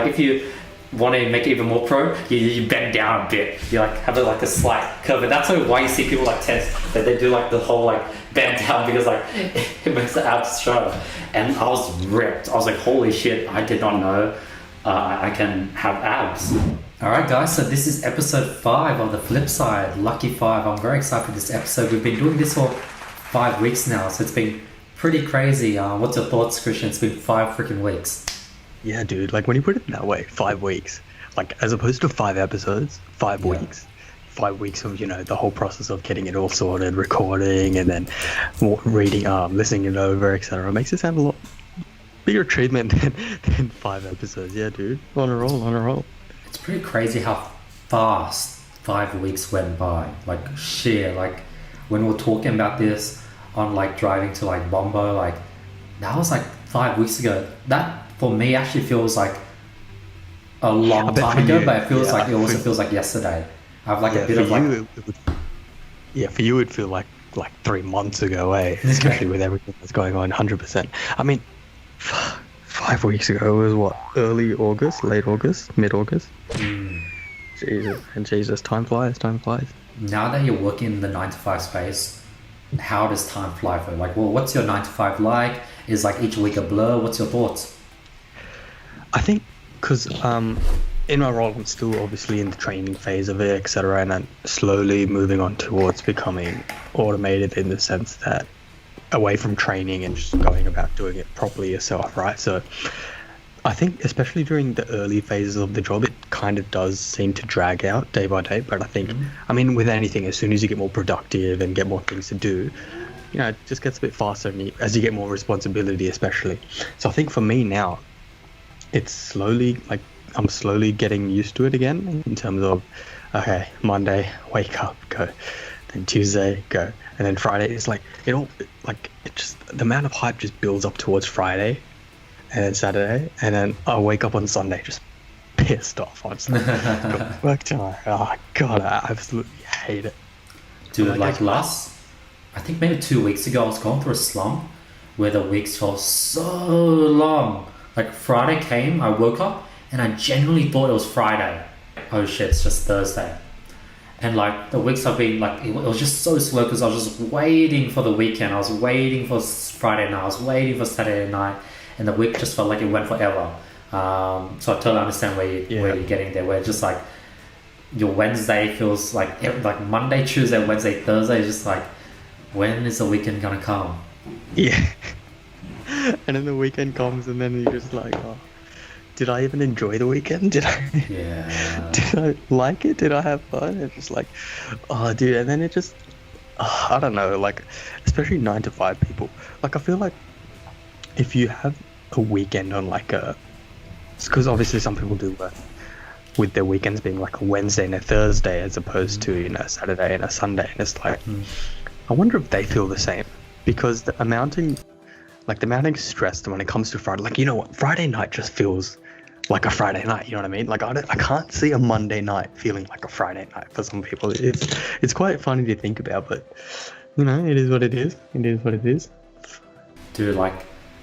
If you want to make it even more pro, you bend down a bit. You like have it like a slight curve. And that's why you see people like tense, that they do like the whole like bend down, because like it makes the abs show. And I was ripped. I was like, holy shit, I did not know I can have abs. Alright guys, so this is episode 5 of the flip side, Lucky 5. I'm very excited for this episode. We've been doing this for 5 weeks now, so it's been pretty crazy. What's your thoughts, Krishn? It's been 5 freaking weeks. Yeah, dude, like when you put it that way, 5 weeks, like as opposed to 5 episodes, 5 weeks. 5 weeks of, the whole process of getting it all sorted, recording, and then reading, listening it over, etc. It makes it sound a lot bigger treatment than 5 episodes. Yeah, dude, on a roll. It's pretty crazy how fast 5 weeks went by. Like shit, like when we were talking about this on like driving to like Bombo, like that was like 5 weeks ago. That for me actually feels like a long time ago, but it feels like it also feels like yesterday. I have like a bit of like for you it'd feel like 3 months ago, especially with everything that's going on. 100%. I mean, 5 weeks ago was what, early August, late August, mid-August. Jesus, time flies. Now that you're working in the 9 to 5 space, how does time fly for you? Like, well, what's your 9 to 5 like? Is like each week a blur? What's your thoughts? I think because in my role, I'm still obviously in the training phase of it, etc., and I'm slowly moving on towards becoming automated in the sense that away from training and just going about doing it properly yourself, right? So I think especially during the early phases of the job, it kind of does seem to drag out day by day. But I think, I mean, with anything, as soon as you get more productive and get more things to do, it just gets a bit faster as you get more responsibility, especially. So I think for me now, it's slowly, like, I'm slowly getting used to it again in terms of, okay, Monday, wake up, go. Then Tuesday, go. And then Friday is like, it just, the amount of hype just builds up towards Friday and then Saturday. And then I wake up on Sunday just pissed off. I'm just like, got work tomorrow. Oh, God, I absolutely hate it. Dude, like I think maybe 2 weeks ago, I was going through a slump where the weeks felt so long. Like Friday came, I woke up and I genuinely thought it was Friday. Oh shit, it's just Thursday. And like the weeks I've been like, it was just so slow because I was just waiting for the weekend. I was waiting for Friday night. I was waiting for Saturday night, and the week just felt like it went forever. So I totally understand where you're getting there. Where it's just like your Wednesday feels like Monday, Tuesday, Wednesday, Thursday is just like, when is the weekend gonna come? Yeah. And then the weekend comes, and then you're just like, oh, did I even enjoy the weekend? Did I like it? Did I have fun? It's just like, oh, dude. And then it just, I don't know, like, especially 9 to 5 people. Like, I feel like if you have a weekend on like because obviously some people do work with their weekends being like a Wednesday and a Thursday as opposed to, a Saturday and a Sunday. And it's like, I wonder if they feel the same, because the mounting stress when it comes to Friday, like, what, Friday night just feels like a Friday night, you know what I mean? Like, I can't see a Monday night feeling like a Friday night for some people. It's quite funny to think about, but it is what it is. It is what it is. Dude, like,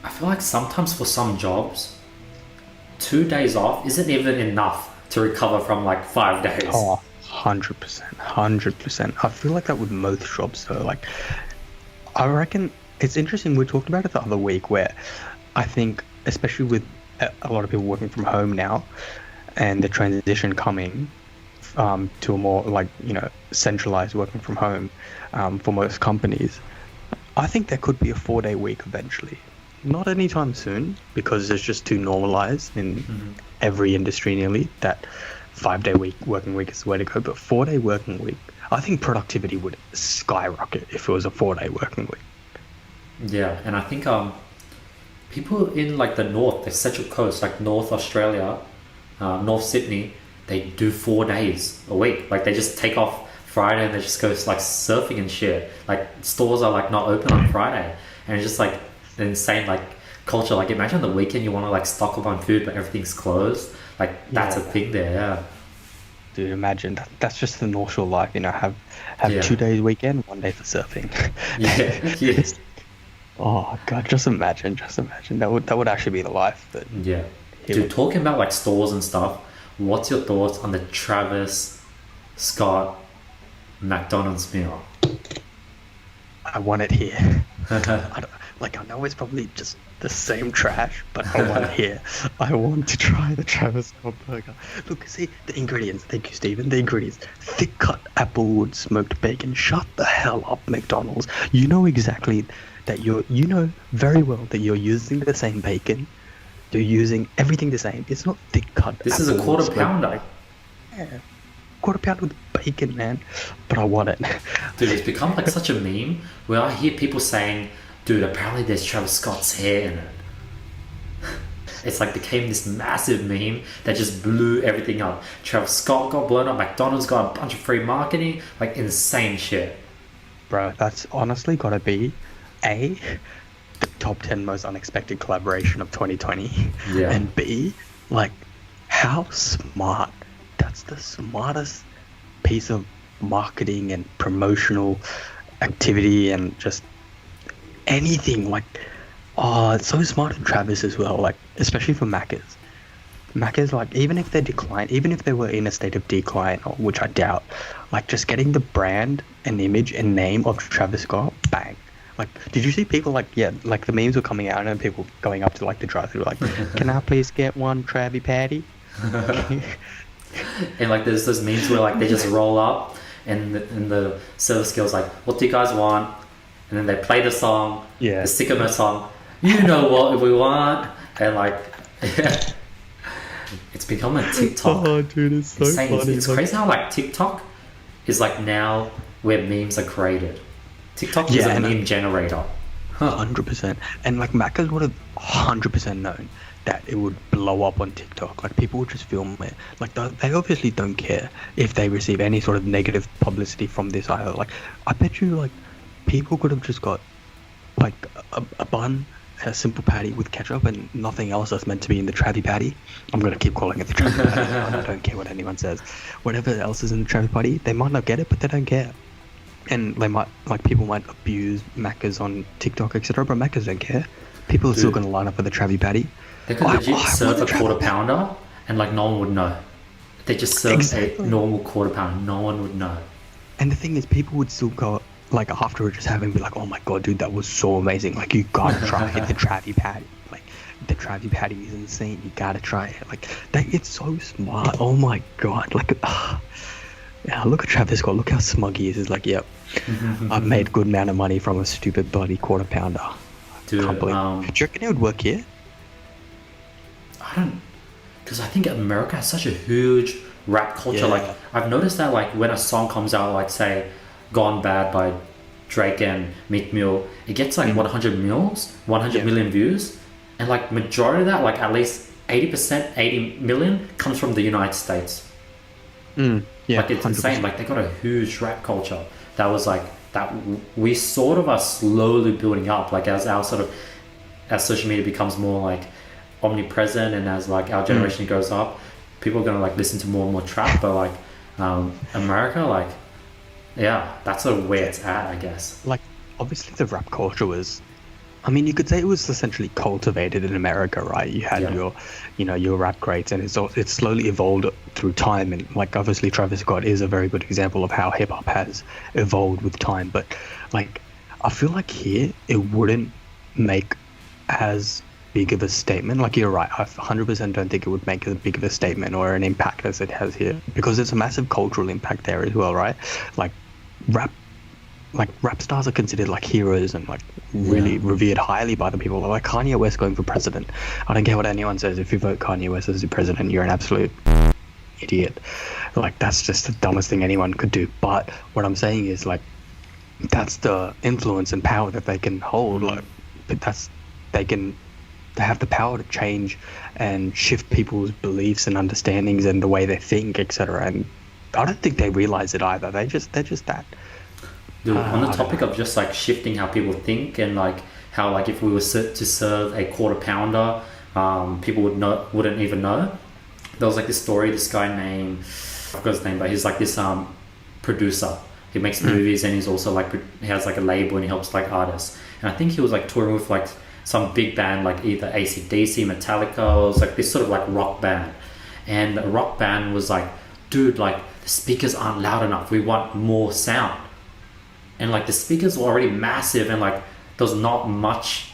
I feel like sometimes for some jobs, 2 days off isn't even enough to recover from like 5 days. Oh, 100%. I feel like that with most jobs though. Like, I reckon it's interesting. We talked about it the other week where I think, especially with a lot of people working from home now and the transition coming to a more like, centralized working from home for most companies, I think there could be a 4-day week eventually. Not anytime soon, because it's just too normalized in every industry nearly that 5-day working week is the way to go. But 4-day working week, I think productivity would skyrocket if it was a 4-day working week. Yeah, and I think people in like the north, the Central Coast, like North Australia, North Sydney, they do 4 days a week. Like they just take off Friday and they just go like surfing and shit. Like stores are like not open on Friday, and it's just like an insane like culture. Like imagine the weekend you want to like stock up on food but everything's closed. Like that's a thing there. Yeah. Dude, imagine that's just the North Shore life. Have 2 days weekend, 1 day for surfing. Yes. Oh God, just imagine. That would actually be the life. But yeah, Dude, talking about like stores and stuff, what's your thoughts on the Travis Scott McDonald's meal? I want it here. I know it's probably just the same trash, but I want it here. I want to try the Travis Scott burger. Look, see the ingredients. Thank you, Stephen. The ingredients: thick cut applewood smoked bacon. Shut the hell up, McDonald's. You know exactly that you know very well that you're using the same bacon. You're using everything the same. It's not thick cut. This is a quarter pounder. Yeah, quarter pounder with bacon, man. But I want it. Dude, it's become like such a meme where I hear people saying, dude, apparently there's Travis Scott's hair in it. It's like became this massive meme that just blew everything up. Travis Scott got blown up, McDonald's got a bunch of free marketing, like insane shit. Bro, that's honestly gotta be the top 10 most unexpected collaboration of 2020. Yeah. And B, like, how smart. That's the smartest piece of marketing and promotional activity and just anything. Like, oh, it's so smart of Travis as well, like, especially for Macca's. Macca's, like, even if they were in a state of decline, or which I doubt, like, just getting the brand and image and name of Travis Scott, bang. Like, did you see people, like, like the memes were coming out and people going up to, like, the drive-thru, like, can I please get one Krabby Patty? And, like, there's those memes where, like, they just roll up and the service girl's like, what do you guys want? And then they play the song, the Sycamore song, you know what we want, and like, it's become a TikTok. Oh, dude, it's so funny. It's crazy how like TikTok is like now where memes are created. TikTok is a meme generator. 100%. And like Macca's would have 100% known that it would blow up on TikTok. Like people would just film it. Like they obviously don't care if they receive any sort of negative publicity from this either. Like I bet you like people could have just got like a bun, a simple patty with ketchup and nothing else that's meant to be in the Travie Patty. I'm going to keep calling it the Travie Patty. I don't care what anyone says. Whatever else is in the Travie Patty, they might not get it, but they don't care. And they might, like, people might abuse Macca's on TikTok, etc., but Macca's don't care. People are still going to line up for the Travie Patty. They could legit serve a quarter pounder and, like, no one would know. They just serve a normal quarter pounder. No one would know. And the thing is, people would still go, like, afterwards just having be like, oh my god, dude, that was so amazing. Like, you gotta try the Travie Patty. Like, the Travie Patty is insane. You gotta try it. Like, it's so smart. Oh my god. Like, yeah, look at Travis Scott. Look how smug he is. He's like, yep, I've made a good amount of money from a stupid bloody quarter pounder. Dude, do you reckon it would work here? I don't, because I think America has such a huge rap culture. Like, I've noticed that, like, when a song comes out, like, say, Gone Bad by Drake and Meek Mill, it gets, like, 100 million views. And, like, majority of that, like, at least 80%, 80 million comes from the United States. Yeah, like, it's 100%. insane. Like, they got a huge rap culture that was like that we sort of are slowly building up. Like, as our sort of, as social media becomes more like omnipresent and as like our generation goes up, people are gonna like listen to more and more trap. But like America, like, yeah, that's sort of where it's at, I guess. Like, obviously the rap culture was, I mean, you could say it was essentially cultivated in America, right? You had your rap greats, and it's slowly evolved through time. And like, obviously Travis Scott is a very good example of how hip hop has evolved with time. But like, I feel like here it wouldn't make as big of a statement. Like, you're right, I 100% don't think it would make as big of a statement or an impact as it has here, because it's a massive cultural impact there as well, right? Like, rap stars are considered like heroes and like really revered highly by the people. Like Kanye West going for president. I don't care what anyone says. If you vote Kanye West as the president, you're an absolute idiot. Like, that's just the dumbest thing anyone could do. But what I'm saying is, like, that's the influence and power that they can hold. Like, they have the power to change and shift people's beliefs and understandings and the way they think, etc. And I don't think they realize it either. They're just that. Dude, on the topic of just like shifting how people think, and like how, like, if we were to serve a quarter pounder, people wouldn't even know. There was like this story, this guy named, I forgot his name, but he's like this producer. He makes movies, and he's also like, he has like a label and he helps like artists. And I think he was like touring with like some big band like either AC/DC, Metallica, or it was like this sort of like rock band. And the rock band was like, dude, like the speakers aren't loud enough. We want more sound. And like the speakers were already massive, and like there was not much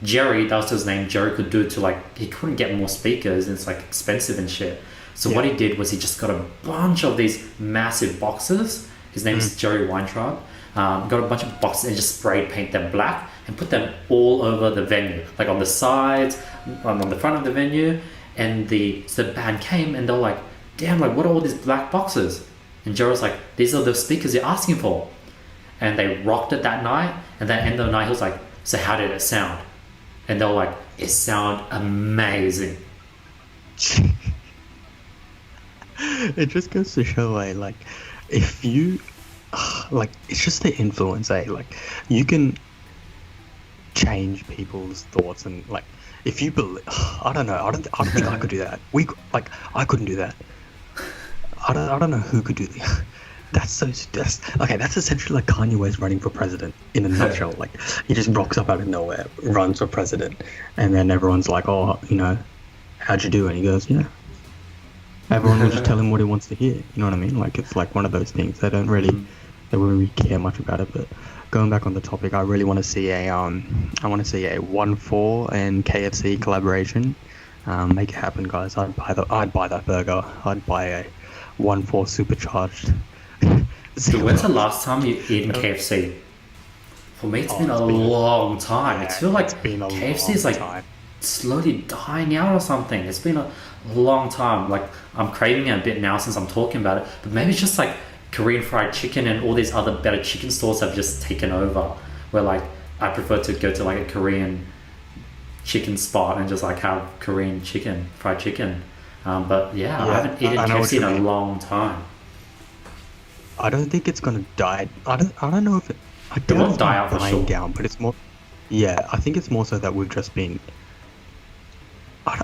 Jerry, that was his name, Jerry could do to like, he couldn't get more speakers, and it's like expensive and shit. So what he did was he just got a bunch of these massive boxes. His name is Jerry Weintraub. Got a bunch of boxes and just sprayed paint them black and put them all over the venue, like on the sides, on the front of the venue. And so the band came and they were like, damn, like what are all these black boxes? And Jerry was like, these are the speakers you're asking for. And they rocked it that night, and then at the end of the night he was like, so how did it sound? And they were like, it sounded amazing. It just goes to show, like, if you, like, it's just the influence, like, you can change people's thoughts, and, like, if you believe, I don't know, I don't think I could do that. I couldn't do that. I don't know who could do that. That's essentially like Kanye West running for president in a nutshell. Like, he just rocks up out of nowhere, runs for president, and then everyone's like, oh, how'd you do? And he goes, everyone will just tell him what he wants to hear. You know what I mean? Like, it's like one of those things. They wouldn't really care much about it. But going back on the topic, I really want to see a Onefour and KFC collaboration. Make it happen, guys. I'd buy that burger. I'd buy a Onefour supercharged. Dude, when's the last time you eaten KFC? For me, it's been a long time. Yeah, it feels like KFC is like slowly dying out or something. It's been a long time. Like, I'm craving it a bit now since I'm talking about it. But maybe it's just like Korean fried chicken and all these other better chicken stores have just taken over. Where like I prefer to go to like a Korean chicken spot and just like have Korean fried chicken. But I haven't eaten KFC in a long time. I don't think it's gonna die. I don't know if it. It won't die out for sure. Down, but it's more. Yeah, I think it's more so that we've just been. I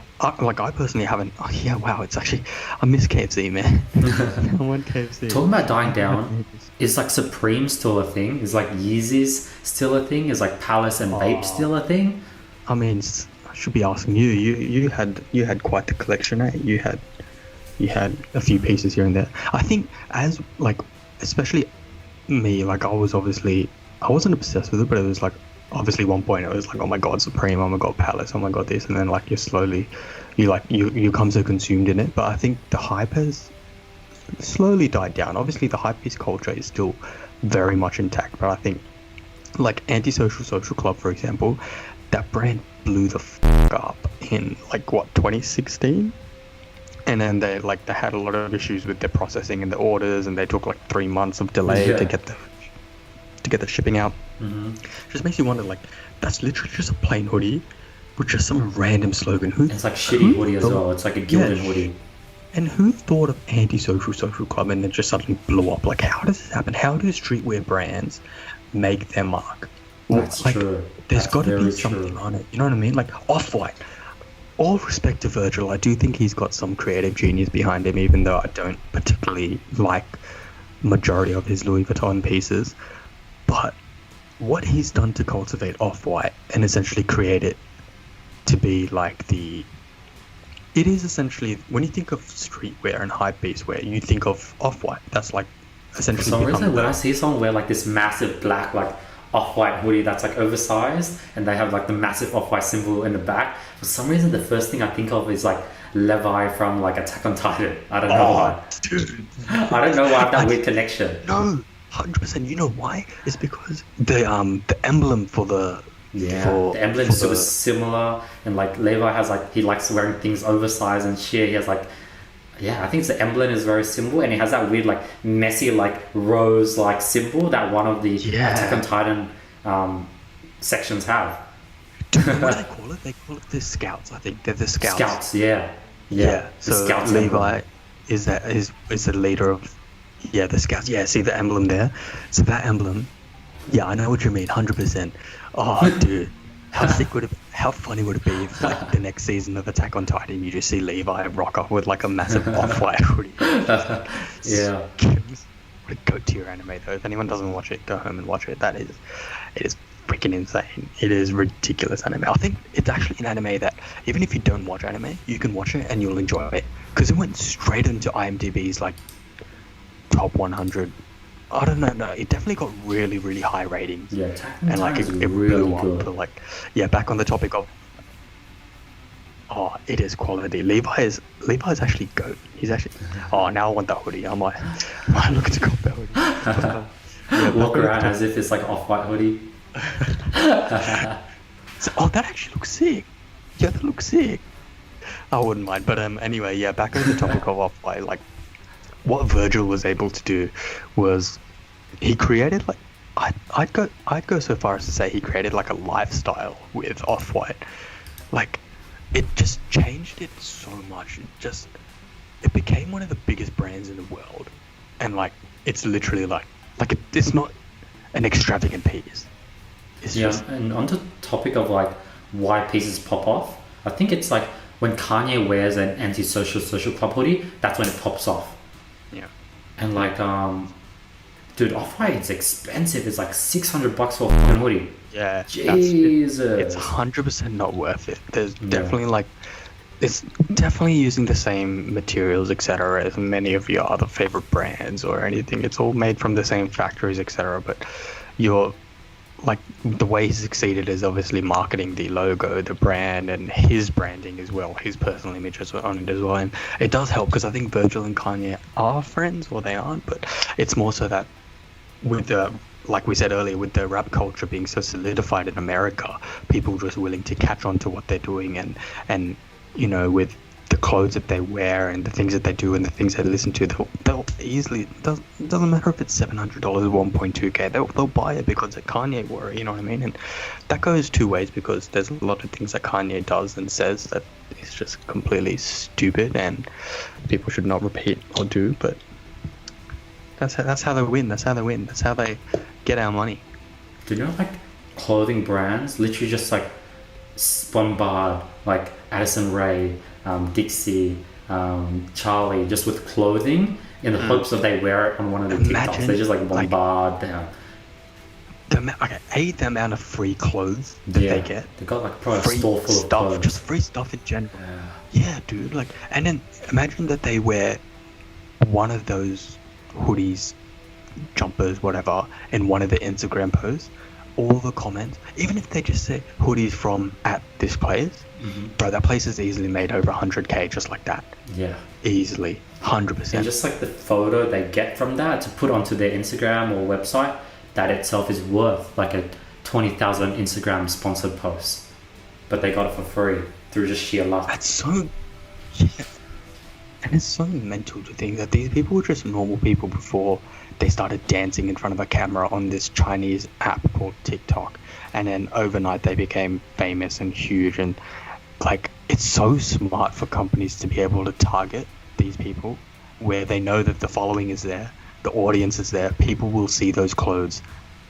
personally haven't. Oh yeah, wow! It's actually I miss KFC, man. I want KFC. Talking about dying down, is like Supreme still a thing? Is like Yeezys still a thing? Is like Palace and Vape still a thing? I mean, I should be asking you. You had quite the collection, eh? You had a few pieces here and there. I think as like, especially me, like I wasn't obsessed with it, but it was like obviously one point it was like, oh my god, Supreme, oh my god, Palace, oh my god, this, and then like you become so consumed in it. But I think the hype has slowly died down. Obviously the Hypebeast culture is still very much intact, but I think like Antisocial Social Club, for example, that brand blew the up in like 2016. And then they had a lot of issues with their processing and the orders, and they took like 3 months of delay to get the shipping out. Just makes you wonder, like, that's literally just a plain hoodie with just some random slogan. It's like shitty hoodie as well. It's like a gilded hoodie. And who thought of Antisocial Social Club and then just suddenly blew up? Like, how does this happen? How do streetwear brands make their mark? That's true. There's got to be something on it. You know what I mean? Like Off-White. All respect to Virgil, I do think he's got some creative genius behind him, even though I don't particularly like majority of his Louis Vuitton pieces. But what he's done to cultivate Off-White and essentially create it to be like it is essentially, when you think of streetwear and hypebeast wear, you think of Off-White. That's like essentially. For some reason, when I see someone wear like this massive black like Off-White hoodie that's like oversized, and they have like the massive Off-White symbol in the back, for some reason the first thing I think of is like Levi from like Attack on Titan. I don't know why. Dude. I don't know why I have that weird connection. No, 100%. You know why? It's because the emblem for the the emblem is super similar, and like Levi has like, he likes wearing things oversized and shit. He has like, I think the emblem is very simple, and it has that weird like messy like rose like symbol that one of the Attack on Titan sections have. Dude, what do they call it? They call it the Scouts. I think they're the Scouts. Scouts, yeah. So Scouts Levi is the leader of the Scouts. Yeah, see the emblem there. So that emblem, I know what you mean, 100%. Oh, dude. How funny would it be if like the next season of Attack on Titan you just see Levi rock up with like a massive Off-White hoodie? What a goat tier anime though. If anyone doesn't watch it, go home and watch it. It is freaking insane. It is ridiculous anime. I think it's actually an anime that even if you don't watch anime, you can watch it and you'll enjoy it because it went straight into IMDb's like top 100. I don't know. No, it definitely got really, really high ratings. Yeah, and like it really blew up. good. But like, yeah, back on the topic of. Oh, it is quality. Levi is actually goat. He's actually. Oh, now I want that hoodie. I'm like, I'm looking to cop that hoodie. Yeah, Walk around as if it's like off-white hoodie. Oh, that actually looks sick. Yeah, that looks sick. I wouldn't mind. But anyway, yeah, back on the topic of off-white, like, what Virgil was able to do was he created like I'd go so far as to say he created like a lifestyle with off-white. Like, it just changed it so much. It became one of the biggest brands in the world, and like it's literally it's not an extravagant piece. It's just and on the topic of like why pieces pop off, I think it's like when Kanye wears an anti-social social club hoodie, that's when it pops off. Yeah. And like dude, off-white it's expensive. It's like $600 for a fucking hoodie. Yeah. Jesus. It's 100% not worth it. There's definitely like it's definitely using the same materials, etc., as many of your other favorite brands or anything. It's all made from the same factories, etc. But you're like the way he succeeded is obviously marketing the logo, the brand, and his branding as well, his personal image on it as well. And it does help because I think Virgil and Kanye are friends, or they aren't, but it's more so that with the, like we said earlier, with the rap culture being so solidified in America, people just willing to catch on to what they're doing, and you know, with the clothes that they wear and the things that they do and the things they listen to, they'll easily, it doesn't matter if it's $700 or 1.2k, they'll buy it because Kanye wore it, you know what I mean? And that goes two ways, because there's a lot of things that Kanye does and says that is just completely stupid and people should not repeat or do, but that's how they win. That's how they win. That's how they get our money. Do you know, like, clothing brands literally just like bombard like Addison Rae, Dixie, Charlie, just with clothing in the hopes that they wear it on one of the TikToks. They just like bombard them. The amount of free clothes that they get. They got like probably free a store full stuff, of clothes. just free stuff in general. Yeah, dude. Like, and then imagine that they wear one of those hoodies, jumpers, whatever, in one of the Instagram posts. All the comments, even if they just say hoodies from at this place, bro, that place is easily made over 100k just like that. Yeah. Easily, 100%. And just like the photo they get from that to put onto their Instagram or website, that itself is worth like a 20,000 Instagram sponsored post. But they got it for free through just sheer luck. That's so, yeah. And it's so mental to think that these people were just normal people before they started dancing in front of a camera on this Chinese app called TikTok, and then overnight they became famous and huge. And like, it's so smart for companies to be able to target these people where they know that the following is there, the audience is there, people will see those clothes,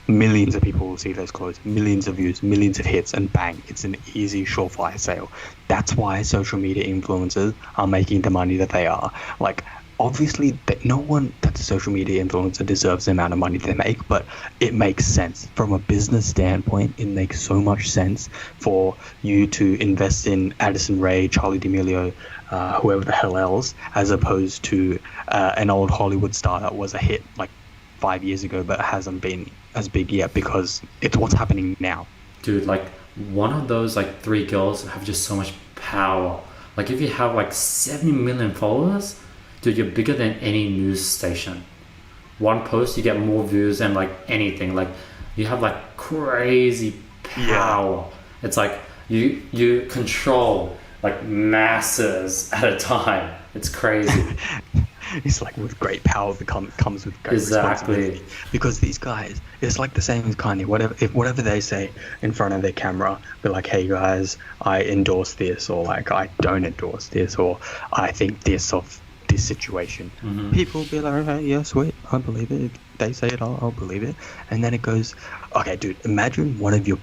millions of people will see those clothes, millions of views, millions of hits, and bang, it's an easy, surefire sale. That's why social media influencers are making the money that they are. Like, obviously, no one that's a social media influencer deserves the amount of money they make, but it makes sense. From a business standpoint, it makes so much sense for you to invest in Addison Rae, Charlie D'Amelio, whoever the hell else, as opposed to an old Hollywood star that was a hit like 5 years ago but hasn't been as big yet, because it's what's happening now. Dude, like, one of those like 3 girls have just so much power. Like, if you have like 70 million followers, dude, you're bigger than any news station. One post, you get more views than like anything. Like, you have like crazy power. Yeah. It's like you control like masses at a time. It's crazy. It's like, with great power comes with great responsibility. Because these guys, it's like the same as Kanye. Whatever they say in front of their camera, be like, hey guys, I endorse this, or like, I don't endorse this, or I think this of this situation. People will be like, okay, yeah, sweet, I believe it. If they say it, I'll believe it. And then it goes, okay, dude, imagine one of your,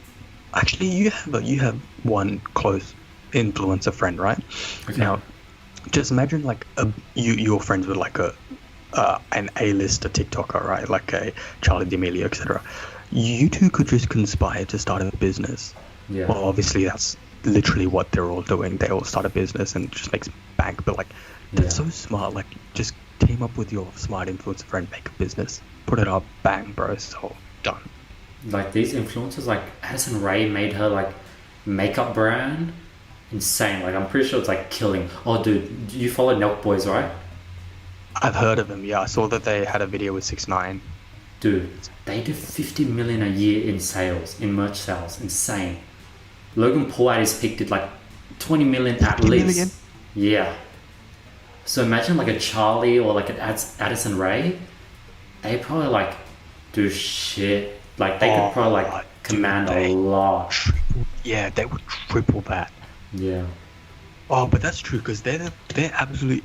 actually you have one close influencer friend, right? Okay. Now, just imagine like you're friends with like an A-lister TikToker, right? Like a Charlie D'Amelio, etc. you two could just conspire to start a business. Yeah. Well, obviously that's literally what they're all doing. They all start a business and it just makes bank. But like, that's Yeah. so smart. Like, just team up with your smart influencer friend, make a business, put it up, bang, bro, so done. Like these influencers, like Addison Rae made her like makeup brand insane. Like I'm pretty sure it's like killing. Oh, dude, you follow NELK Boys, right? I've heard of them. Yeah, I saw that they had a video with 6ix9ine. Dude, they do 50 million a year in sales, in merch sales. Insane. Logan Paul at his peak did like 20 million at 50 least. million? Yeah. So imagine like a Charlie or like an Addison Rae. They probably like do shit. Like they could probably like command a lot. Yeah, they would triple that. Yeah. Oh, but that's true because they're absolute.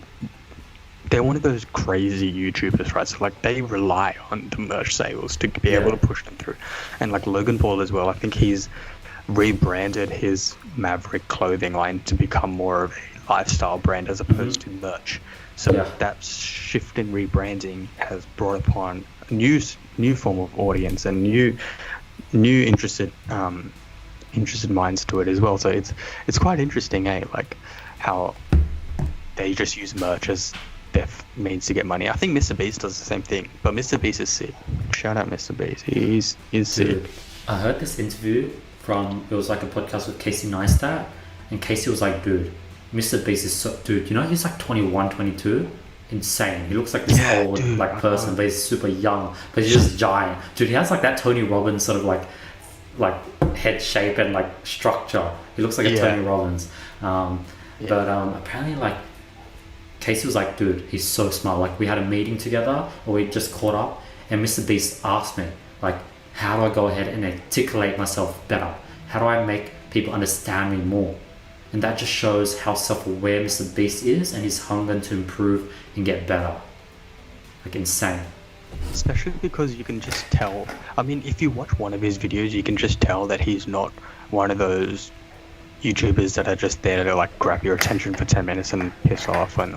They're one of those crazy YouTubers, right? So like they rely on the merch sales to be able to push them through, and like Logan Paul as well. I think he's rebranded his Maverick clothing line to become more of a lifestyle brand as opposed to merch. So that shift in rebranding has brought upon a new form of audience and new interested minds to it as well. So it's quite interesting, like how they just use merch as their means to get money. I think MrBeast does the same thing, but MrBeast is sick. Shout out MrBeast. He's sick. I heard this interview from, it was like a podcast with Casey Neistat, and Casey was like, dude, MrBeast is so, dude, you know, he's like 21, 22. Insane. He looks like this old dude, like person, but he's super young, but he's just giant. Dude, he has like that Tony Robbins sort of like head shape and like structure. He looks like a Tony Robbins. But apparently like Casey was like, dude, he's so smart. Like we had a meeting together, or we just caught up, and MrBeast asked me like, how do I go ahead and articulate myself better? How do I make people understand me more? And that just shows how self-aware MrBeast is and his hunger to improve and get better. Like insane. Especially because you can just tell. I mean, if you watch one of his videos, you can just tell that he's not one of those YouTubers that are just there to like grab your attention for 10 minutes and piss off and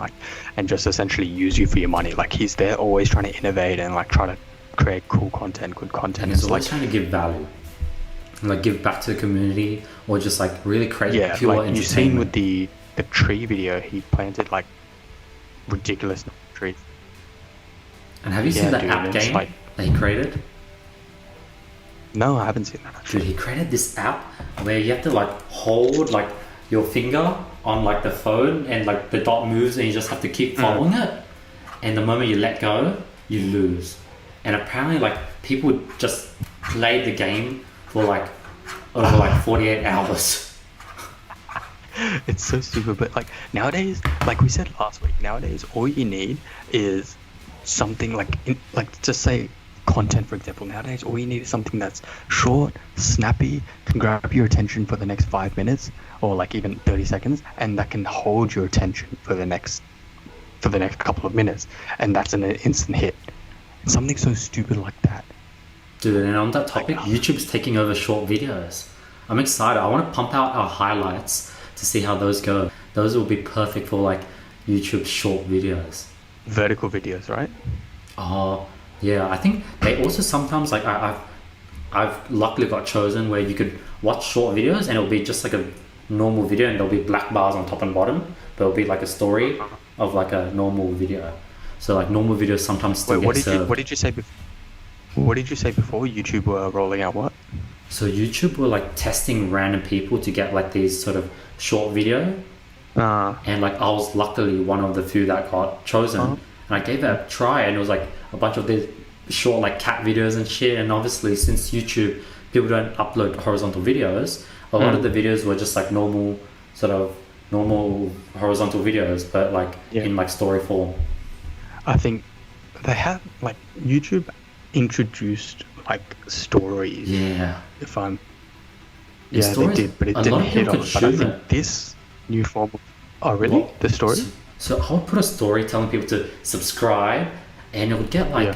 just essentially use you for your money. Like he's there always trying to innovate and like try to create cool content, good content. And he's always trying to give value. Like give back to the community, or just like really create pure like entertainment. You've seen with the tree video, he planted like ridiculous trees. And have you seen that app game that he created? No, I haven't seen that actually. Dude, he created this app where you have to like hold like your finger on like the phone, and like the dot moves and you just have to keep following it, and the moment you let go you lose. And apparently like people just play the game for like over like 48 hours. It's so stupid, but like nowadays, like we said last week, nowadays all you need is something like just say content, for example. Nowadays all you need is something that's short, snappy, can grab your attention for the next 5 minutes or like even 30 seconds, and that can hold your attention for the next couple of minutes, and that's an instant hit. Something so stupid like that. Dude, and on that topic, YouTube's taking over short videos. I'm excited. I want to pump out our highlights to see how those go. Those will be perfect for like YouTube short videos. Vertical videos, right? Oh, yeah. I think they also sometimes like I've luckily got chosen where you could watch short videos and it'll be just like a normal video, and there'll be black bars on top and bottom. But it'll be like a story of like a normal video. So like normal videos sometimes still get served. What did you say before? What did you say before? YouTube were rolling out what? So YouTube were like testing random people to get like these sort of short video. And like I was luckily one of the few that got chosen. And I gave it a try, and it was like a bunch of these short like cat videos and shit. And obviously since YouTube, people don't upload horizontal videos, a lot of the videos were just like normal horizontal videos, but like in like story form. I think they have like YouTube introduced like stories. Yeah. If I'm. The Yeah, stories, they did, but it a didn't lot of hit people on. But I consume think it. this new form. Oh, really? Well, The story? So I would put a story telling people to subscribe, and it would get like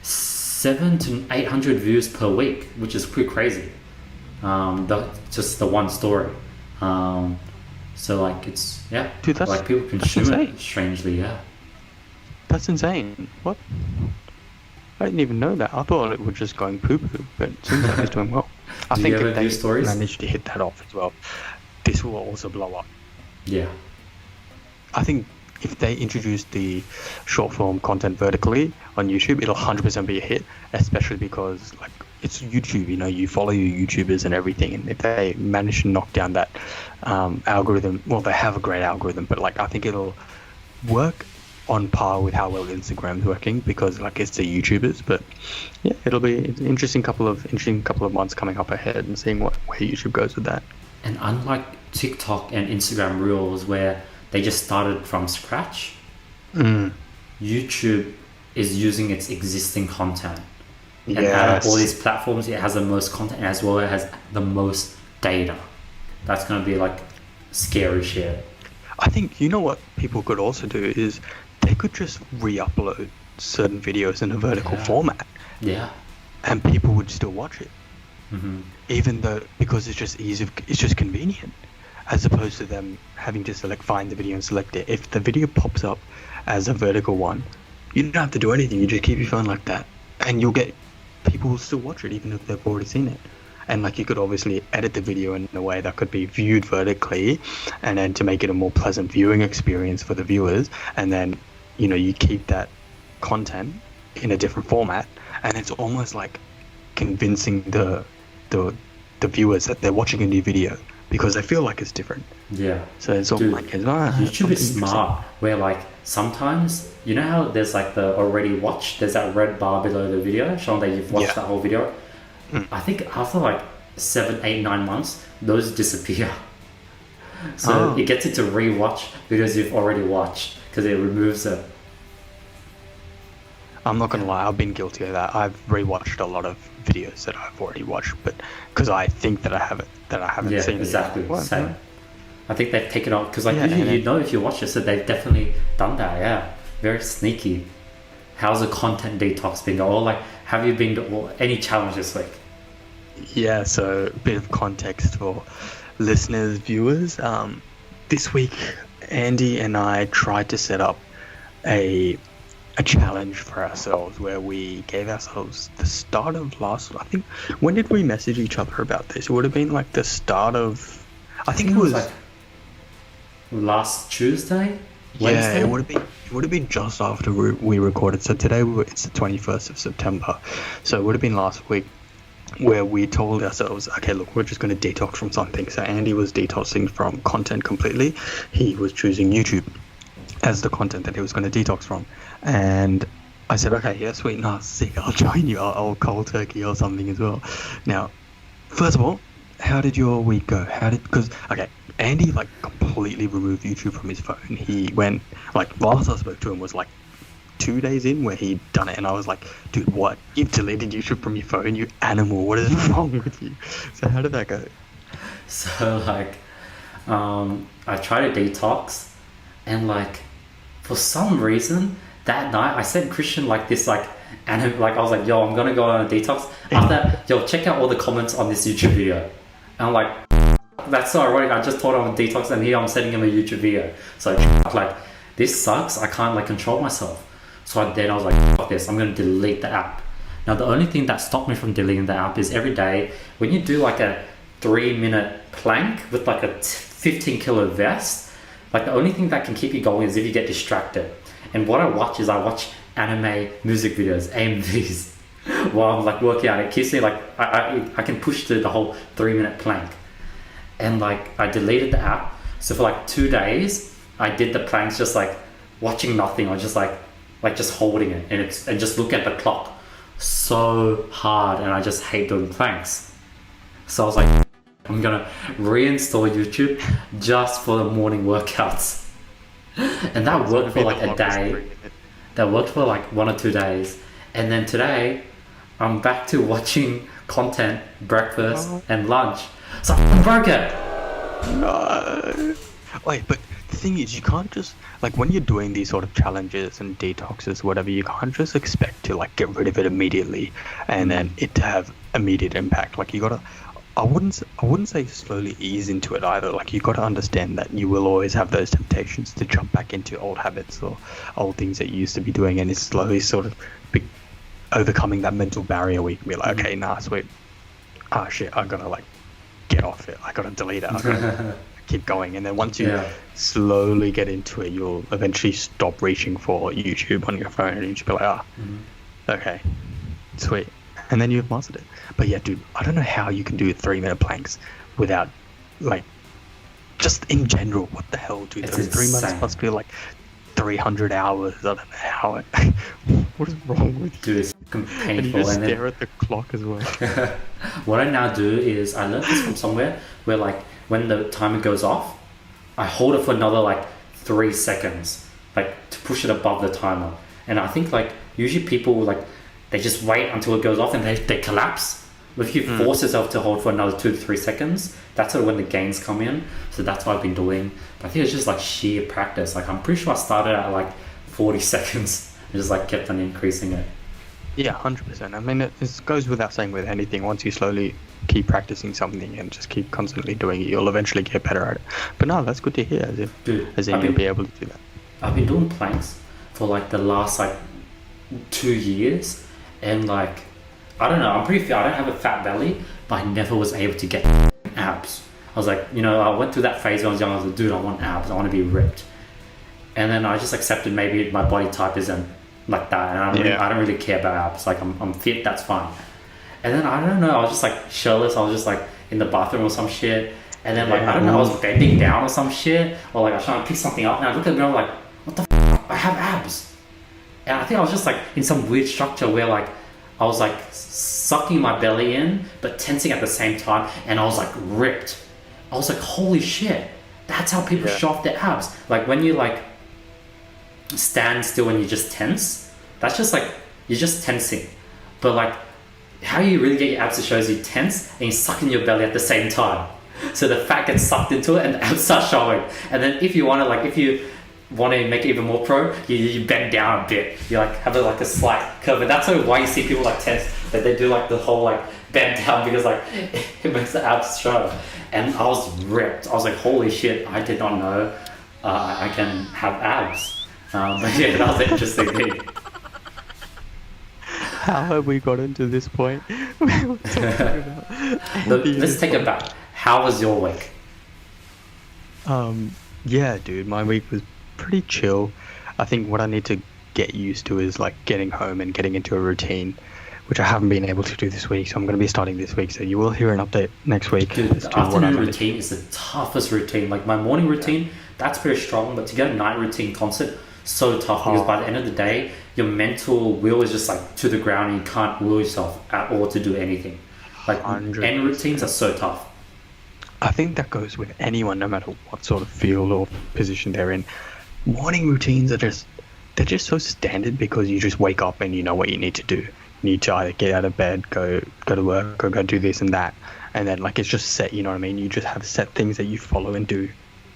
700 to 800 views per week, which is pretty crazy. Just the one story. So like it's Dude, that's like people consume insane. it strangely. That's insane. What? I didn't even know that. I thought it was just going poo-poo, but it seems like it's doing well. I Do think you ever if view they stories? manage to hit that off as well, this will also blow up. Yeah. I think if they introduce the short form content vertically on YouTube, it'll 100% be a hit, especially because like it's YouTube, you know, you follow your YouTubers and everything, and if they manage to knock down that algorithm, well, they have a great algorithm, but like I think it'll work on par with how well Instagram's working because like it's the YouTubers. But yeah, it'll be an interesting couple of months coming up ahead and seeing where YouTube goes with that. And unlike TikTok and Instagram Reels, where they just started from scratch, YouTube is using its existing content. And out of all these platforms, it has the most content as well as it has the most data. That's going to be like scary shit. I think, you know what people could also do is they could just re-upload certain videos in a vertical format. Yeah. And people would still watch it. Mm-hmm. Even though, because it's just easy, it's just convenient. As opposed to them having to find the video and select it. If the video pops up as a vertical one, you don't have to do anything. You just keep your phone like that. And you'll get, people will still watch it even if they've already seen it. And like you could obviously edit the video in a way that could be viewed vertically, and then to make it a more pleasant viewing experience for the viewers. And then, you know, you keep that content in a different format, and it's almost like convincing the viewers that they're watching a new video because they feel like it's different. Yeah. So it's all like YouTube is smart. Where like sometimes, you know how there's like the already watched, there's that red bar below the video showing that you've watched that whole video. I think after like 7, 8, 9 months, those disappear. So it gets you to rewatch videos you've already watched because it removes it. I'm not gonna lie, I've been guilty of that. I've rewatched a lot of videos that I've already watched, but because I think that I haven't seen exactly. it. Same. I think they've taken off because like usually you know if you watch it, so they've definitely done that. Yeah, very sneaky. How's the content detox been going? Or like, have you been to any challenge this week? Yeah, so a bit of context for listeners, viewers. This week, Andy and I tried to set up a challenge for ourselves where we gave ourselves the start of I think, when did we message each other about this? It would have been like the start of, I think it was like last Tuesday? Wednesday? Yeah, it would have been just after we recorded. So today it's the 21st of September. So it would have been last week where we told ourselves, okay, look, we're just going to detox from something. So Andy was detoxing from content completely. He was choosing YouTube as the content that he was going to detox from. And I said, okay, yeah, sweet, no, sick, I'll join you. I'll cold turkey or something as well. Now, first of all, how did your week go? Because, okay, Andy, like, completely removed YouTube from his phone. He went, like, last I spoke to him was, like, 2 days in where he'd done it, and I was like, dude, what? You've deleted YouTube from your phone, you animal. What is wrong with you? So how did that go? So, like, I tried to detox, and, like, for some reason, that night, I sent Krishn, like, this, like, and like I was like, yo, I'm gonna go on a detox. After that, yo, check out all the comments on this YouTube video. And I'm like, that's so ironic. I just told him I'm a detox, and here I'm sending him a YouTube video. So like, this sucks. I can't like control myself. So then I was like, fuck this. I'm gonna delete the app. Now the only thing that stopped me from deleting the app is every day when you do like a 3-minute plank with like a 15 kilo vest. Like the only thing that can keep you going is if you get distracted. And what I watch anime music videos, AMVs, while I'm like working out. It keeps me like, I can push through the whole 3-minute plank. And like, I deleted the app. So for like 2 days, I did the planks just like watching nothing or just like just holding it and just look at the clock so hard. And I just hate doing planks. So I was like, I'm gonna reinstall YouTube just for the morning workouts. And that worked for like a day. That worked for like 1 or 2 days. And then today, I'm back to watching content, breakfast and lunch. So I broke it. No. Wait, but the thing is, you can't just, like when you're doing these sort of challenges and detoxes, whatever, you can't just expect to like get rid of it immediately and then it to have immediate impact. Like you gotta, I wouldn't say slowly ease into it either. Like you got to understand that you will always have those temptations to jump back into old habits or old things that you used to be doing, and it's slowly sort of overcoming that mental barrier where you can be like, okay, nah, sweet. Oh shit, I gotta like get off it. I gotta delete it. I gotta keep going. And then once you slowly get into it, you'll eventually stop reaching for YouTube on your phone, and you just be like, okay, sweet. And then you've mastered it. But yeah, dude, I don't know how you can do 3-minute planks without, like, just in general, what the hell, dude? Those 3 minutes must be like 300 hours. I don't know how it... What is wrong with you? Dude, it's painful. And you just stare at the clock as well. What I now do is, I learned this from somewhere, where like, when the timer goes off, I hold it for another like 3 seconds, like to push it above the timer. And I think like, usually people like, they just wait until it goes off and they collapse. But if you force yourself to hold for another 2 to 3 seconds, that's sort of when the gains come in. So that's what I've been doing. But I think it's just like sheer practice. Like I'm pretty sure I started at like 40 seconds and just like kept on increasing it. Yeah, 100%. I mean, it goes without saying with anything. Once you slowly keep practicing something and just keep constantly doing it, you'll eventually get better at it. But no, that's good to hear, as in you'll be able to do that. I've been doing planks for like the last like 2 years. And like, I don't know, I'm pretty fit. I don't have a fat belly, but I never was able to get abs. I was like, I went through that phase when I was young. I was like, dude, I want abs. I want to be ripped. And then I just accepted maybe my body type isn't like that. And I don't really care about abs. Like I'm fit, that's fine. And then I don't know, I was just like shirtless. I was just like in the bathroom or some shit. And then like, I don't know, I was bending down or some shit. Or like I was trying to pick something up. And I looked at the mirror like, what the f***? I have abs. And I think I was just like in some weird structure where like I was like sucking my belly in but tensing at the same time, and I was like ripped. I was like, holy shit, that's how people show off their abs. Like when you like stand still and you just tense, that's just like you're just tensing. But like how you really get your abs to show is you tense and you suck in your belly at the same time. So the fat gets sucked into it and the abs start showing. And then if you want to make it even more pro, you bend down a bit. You like have a slight curve, and that's why you see people like tense, that they do like the whole like bend down, because like it makes the abs show. And I was ripped. I was like, holy shit, I did not know I can have abs. But yeah, that was an interesting thing. How have we gotten to this point? Let's take it back. How was your week? Yeah, dude, my week was pretty chill. I think what I need to get used to is like getting home and getting into a routine, which I haven't been able to do this week. So I'm going to be starting this week. So you will hear an update next week. Dude, the afternoon routine is the toughest routine. Like my morning routine, that's very strong, but to get a night routine concert, so tough, because by the end of the day, your mental will is just like to the ground, and you can't will yourself at all to do anything. Like 100%. End routines are so tough. I think that goes with anyone, no matter what sort of field or position they're in. Morning routines are they're just so standard, because you just wake up and you know what you need to do. You need to either get out of bed, go to work, or go do this and that. And then like it's just set, you know what I mean? You just have set things that you follow and do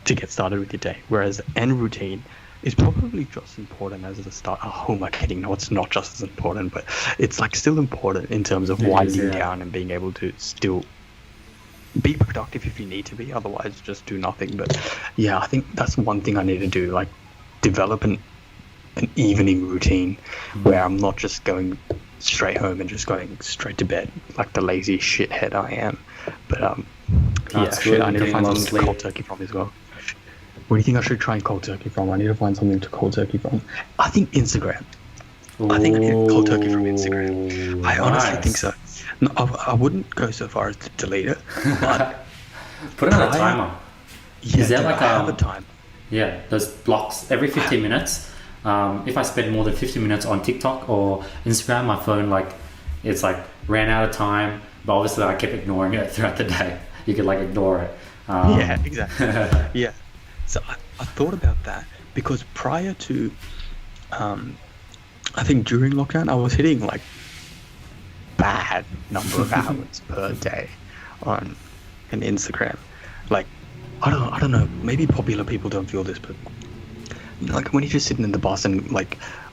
to get started with your day. Whereas the end routine is probably just important as the start. Oh, who am I kidding? No, it's not just as important, but it's like still important in terms of winding down and being able to still be productive if you need to be, otherwise just do nothing. But yeah, I think that's one thing I need to do, like develop an evening routine where I'm not just going straight home and just going straight to bed like the lazy shithead I am. But I need to find something to cold turkey from as well. What do you think I should try and cold turkey from? I need to find something to cold turkey from. I think Instagram. I think I need to cold turkey from Instagram. I honestly think so. No, I wouldn't go so far as to delete it, but put it on a timer. Yeah, is there like I have a time? Yeah, there's blocks every 15 minutes. If I spend more than 15 minutes on TikTok or Instagram, my phone it's ran out of time. But obviously, I kept ignoring it throughout the day. You could ignore it. Yeah, exactly. Yeah. So I thought about that because prior to, I think during lockdown, I was hitting bad number of hours per day on an Instagram. I don't know, maybe popular people don't feel this, but when you're just sitting in the bus and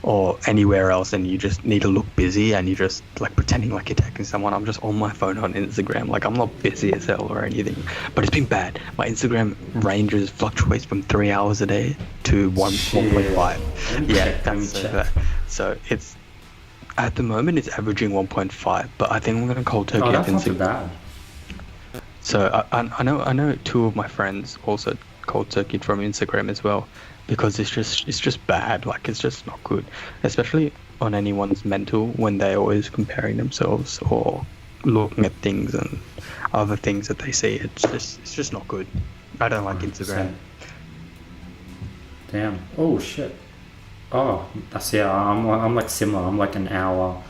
or anywhere else and you just need to look busy and you're just pretending like you're texting someone, I'm just on my phone on Instagram. I'm not busy as hell or anything, but it's been bad. My Instagram fluctuates from 3 hours a day to 1.5. Yeah, that's so bad. So At the moment, it's averaging 1.5, but I think I'm gonna cold turkey Oh, up that's in not too 6. bad. So I know two of my friends also cold turkeyed from Instagram as well, because it's just bad. Like it's just not good, especially on anyone's mental when they're always comparing themselves or looking at things and other things that they see. It's just not good. I don't like Instagram. 100%. Damn. Oh shit. Oh, that's yeah. I'm like similar. I'm like an hour.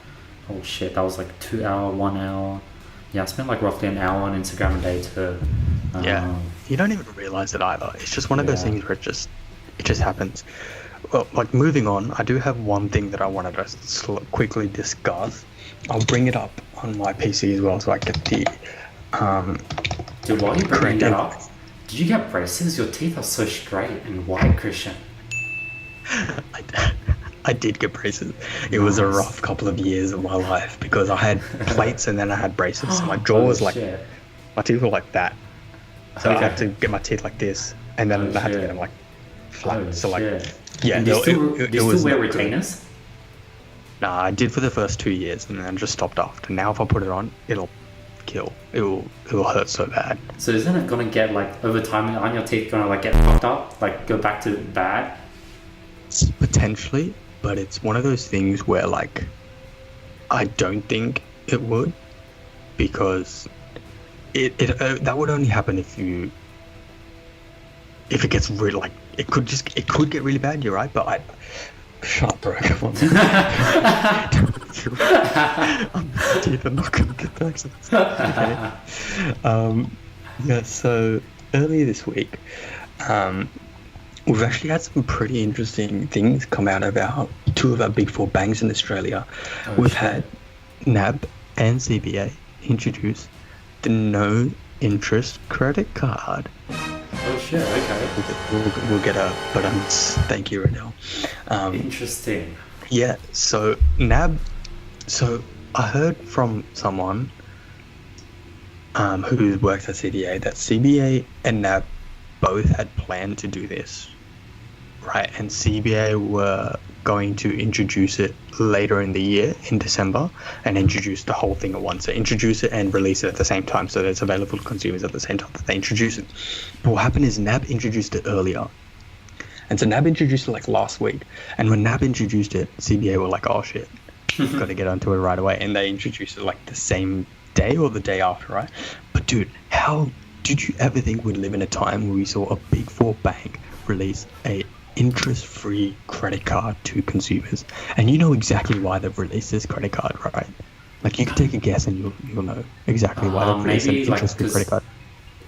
Oh shit. That was like 2 hour, 1 hour. Yeah, I spent like roughly an hour on Instagram a day too. Yeah, you don't even realize it either. It's just one of those Yeah. things where it just happens. Well, like moving on, I do have one thing that I wanted to quickly discuss. I'll bring it up on my PC as well, so I get the Dude, while you bringing correct that info. up, did you get braces? Your teeth are so straight and white, Krishn. I did get braces. It was a Nice. rough couple of years of my life because I had plates and then I had braces. So my jaw Holy was like, shit. my teeth were like that. So I Okay. had to get my teeth like this, and then Oh, I had to shit. get them like flat. Oh, So like, shit. yeah, And do you no, still, it do you was still wear not good. retainers? Nah, I did for the first 2 years and then just stopped after. Now if I put it on, it'll kill. It'll hurt so bad. So isn't it gonna get like over time? Aren't your teeth gonna like get fucked up? Like go back to bad? Potentially, but it's one of those things where like I don't think it would, because it that would only happen if it gets really like it could get really bad. You're right, but I shut up, bro. Come on. My teeth are not gonna get back to this. Okay. Yeah. So earlier this week, we've actually had some pretty interesting things come out of two of our big four banks in Australia. Oh, We've shit. had NAB and CBA introduce the no interest credit card. Oh shit. Okay. We'll get a but thank you, Renell. Interesting. Yeah, so NAB. So I heard from someone who works at CBA that CBA and NAB both had planned to do this, right? And CBA were going to introduce it later in the year in December and introduce the whole thing at once. So introduce it and release it at the same time, so that it's available to consumers at the same time that they introduce it. But what happened is NAB introduced it earlier. And so NAB introduced it like last week. And when NAB introduced it, CBA were like, oh shit, got to get onto it right away. And they introduced it like the same day or the day after, right? But dude, how did you ever think we'd live in a time where we saw a big four bank release a interest-free credit card to consumers? And you know exactly why they've released this credit card, right? Like you can take a guess and you'll know exactly why they've released an Maybe like interest-free credit card.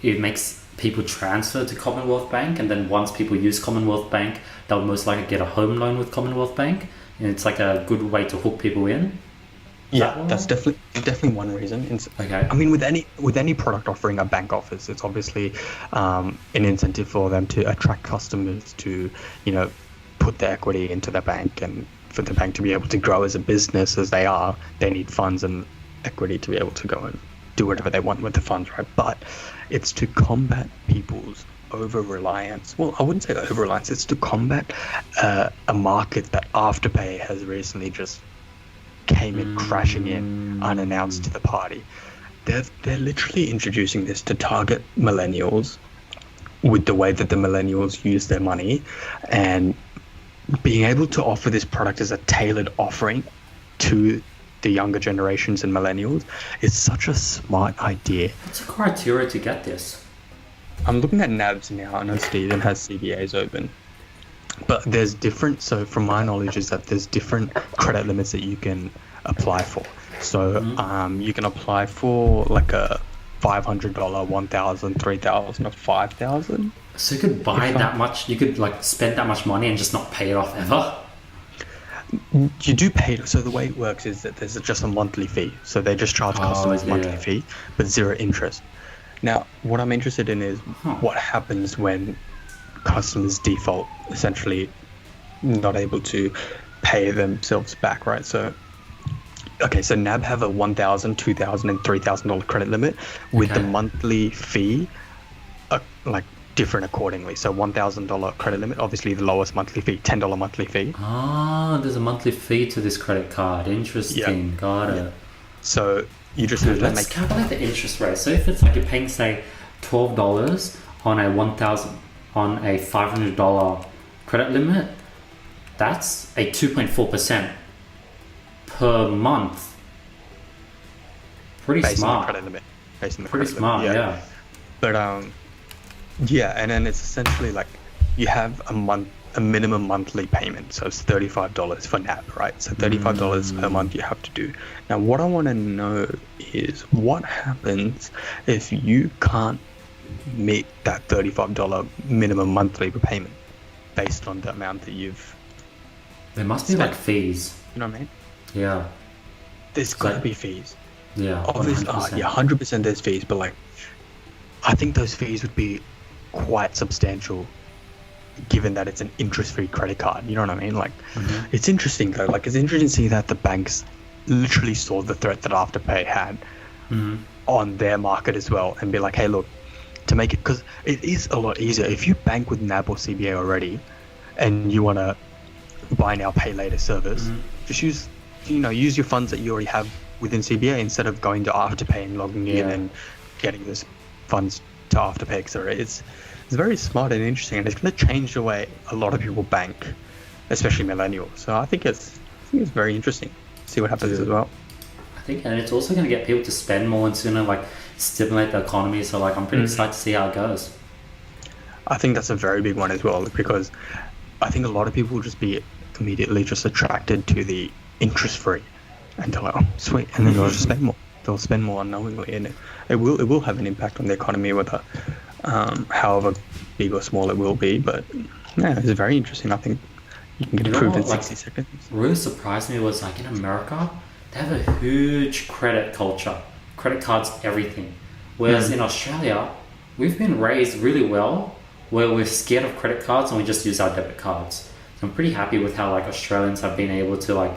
it makes people transfer to Commonwealth Bank, and then once people use Commonwealth Bank, they'll most likely get a home loan with Commonwealth Bank, and it's like a good way to hook people in. Yeah, that's definitely one reason. Okay. I mean, with any product offering a bank offers, it's obviously an incentive for them to attract customers to, put their equity into the bank, and for the bank to be able to grow as a business as they are, they need funds and equity to be able to go and do whatever they want with the funds, right? But it's to combat people's over-reliance. Well, I wouldn't say over-reliance. It's to combat a market that Afterpay has recently just came in crashing in unannounced to the party. They're literally introducing this to target millennials with the way that the millennials use their money, and being able to offer this product as a tailored offering to the younger generations and millennials is such a smart idea. What's the criteria to get this? I'm looking at NABs now. I know Steven has CBAs open, but there's different. So from my knowledge is that there's different credit limits that you can apply for. So you can apply for like a $500, $1,000, $3,000, or $5,000. So you could buy that much, you could like spend that much money and just not pay it off ever? You do pay. So the way it works is that there's just a monthly fee. So they just charge customers a monthly fee, but zero interest. Now, what I'm interested in is what happens when customers default, essentially not able to pay themselves back, right? So, okay, so NAB have a $1,000, $2,000, and $3,000 credit limit with the monthly fee, like different accordingly. So $1,000 credit limit, obviously the lowest monthly fee, $10 monthly fee. Ah, there's a monthly fee to this credit card. Interesting. Got it. So you just have to Let's calculate the interest rate. So if it's like you're paying, say, $12 on a $500 credit limit, that's a 2.4% per month. Pretty based on the smart. credit limit. Based on the Pretty credit smart, limit, yeah. But yeah, and then it's essentially like you have a minimum monthly payment, so it's $35 for now, right? So $35 per month you have to do. Now, what I want to know is what happens if you can't meet that $35 minimum monthly payment based on the amount that you've There must be spent. like fees. You know what I mean? Yeah. There's got to be fees. Yeah. Obviously, 100%. yeah, 100% there's fees, but like, I think those fees would be quite substantial given that it's an interest-free credit card. You know what I mean? Like, it's interesting though. Like, it's interesting to see that the banks literally saw the threat that Afterpay had on their market as well, and be like, hey, look, to make it, because it is a lot easier if you bank with NAB or CBA already, and you want to buy now, pay later service. Just use your funds that you already have within CBA instead of going to Afterpay and logging in and getting those funds to Afterpay, etc. It's very smart and interesting, and it's going to change the way a lot of people bank, especially millennials. So I think it's very interesting. See what happens as well. I think, and it's also going to get people to spend more, and it's going to like stimulate the economy. So like, I'm pretty excited to see how it goes. I think that's a very big one as well, because I think a lot of people will just be immediately just attracted to the interest-free, and they're like, oh, sweet, and then they'll just spend more. They'll spend more unknowingly, and it will have an impact on the economy, whether however big or small it will be. But yeah, it's very interesting. I think you can get approved in 60 seconds. Really surprised me was like in America, they have a huge credit culture. Credit cards, everything. Whereas in Australia, we've been raised really well, where we're scared of credit cards and we just use our debit cards. So I'm pretty happy with how like Australians have been able to like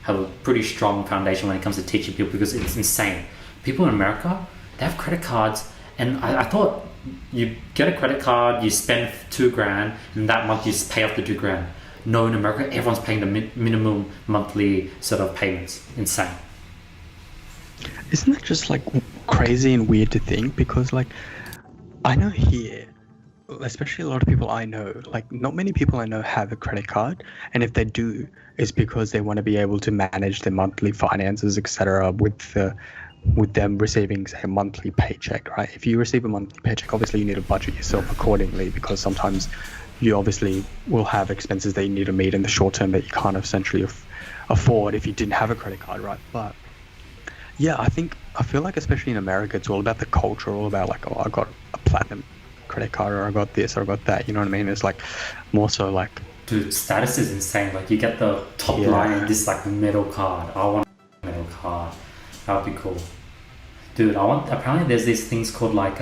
have a pretty strong foundation when it comes to teaching people, because it's insane. People in America, they have credit cards, and I thought you get a credit card, you spend $2,000, and that month you just pay off the $2,000. No, in America, everyone's paying the minimum monthly sort of payments. Insane. Isn't that just like crazy and weird to think? Because like, I know here, especially a lot of people I know, like not many people I know have a credit card, and if they do, it's because they want to be able to manage their monthly finances, etc. with them receiving, say, a monthly paycheck, right? If you receive a monthly paycheck, obviously you need to budget yourself accordingly, because sometimes you obviously will have expenses that you need to meet in the short term that you can't essentially afford if you didn't have a credit card, right? But yeah, I feel like especially in America, it's all about the culture, all about like, oh, I got a platinum credit card, or I got this, or I got that, you know what I mean? It's like more so like, dude, status is insane. Like you get the top line in this like metal card. I want a metal card. That would be cool. Dude, apparently there's these things called like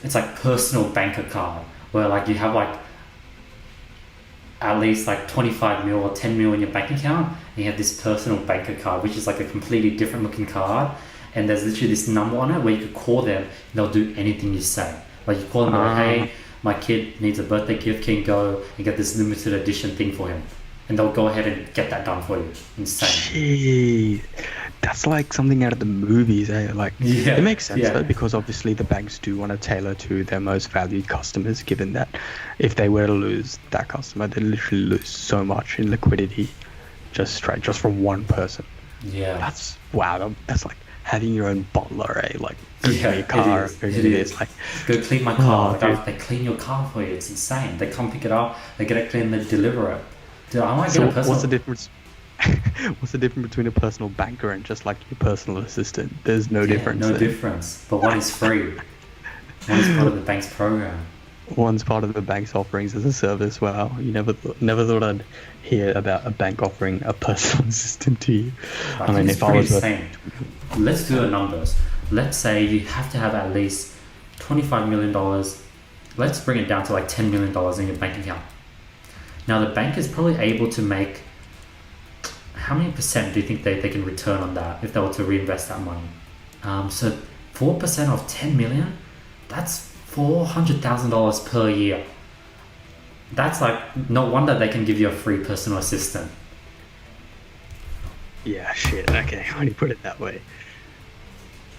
it's like personal banker card, where like you have like at least like 25 mil or 10 mil in your bank account, and you have this personal banker card, which is like a completely different looking card, and there's literally this number on it where you could call them and they'll do anything you say. Like you call them, like, hey, my kid needs a birthday gift, can you go and get this limited edition thing for him? And they'll go ahead and get that done for you. Insane. Gee, that's like something out of the movies, eh? Like, it makes sense though, because obviously the banks do want to tailor to their most valued customers, given that if they were to lose that customer, they literally lose so much in liquidity just from one person. Yeah. That's like having your own butler, eh? Like, go clean your car, it is. Like, go clean my car. They clean your car for you. It's insane. They come pick it up, they get it clean, they deliver it. Dude, I might get a personal... What's the difference? What's the difference between a personal banker and just like your personal assistant? There's no difference. No difference. But one is free. One is part of the bank's program. One's part of the bank's offerings as a service. Wow, you never thought I'd hear about a bank offering a personal assistant to you. I mean, if I was insane. Let's do the numbers. Let's say you have to have at least $25 million. Let's bring it down to like $10 million in your bank account. Now the bank is probably able to make, how many percent do you think they can return on that if they were to reinvest that money? So 4% of 10 million, that's $400,000 per year. That's like, no wonder they can give you a free personal assistant. Yeah, shit. Okay, when you put it that way.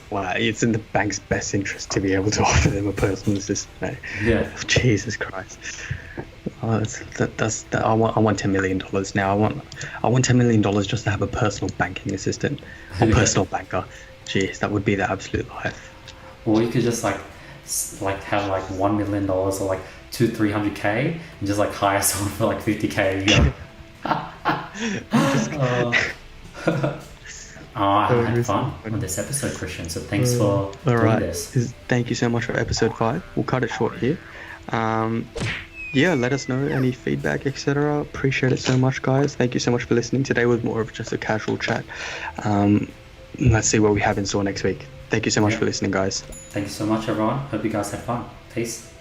Wow, it's in the bank's best interest to be able to offer them a personal assistant. Eh? Yeah. Jesus Christ. Oh, I want $10 million now. I want $10 million just to have a personal banking assistant or personal banker. Jeez, that would be the absolute life. Or you could just like have like $1 million or like 300K and just like hire someone for like 50K a year. I had fun on this episode, Krishn. So thanks for doing this. Thank you so much for episode 5. We'll cut it short here. Yeah, let us know any feedback, etc. Appreciate it so much, guys. Thank you so much for listening. Today was more of just a casual chat. Let's see what we have in store next week. Thank you so much for listening, guys. Thank you so much, everyone. Hope you guys had fun. Peace.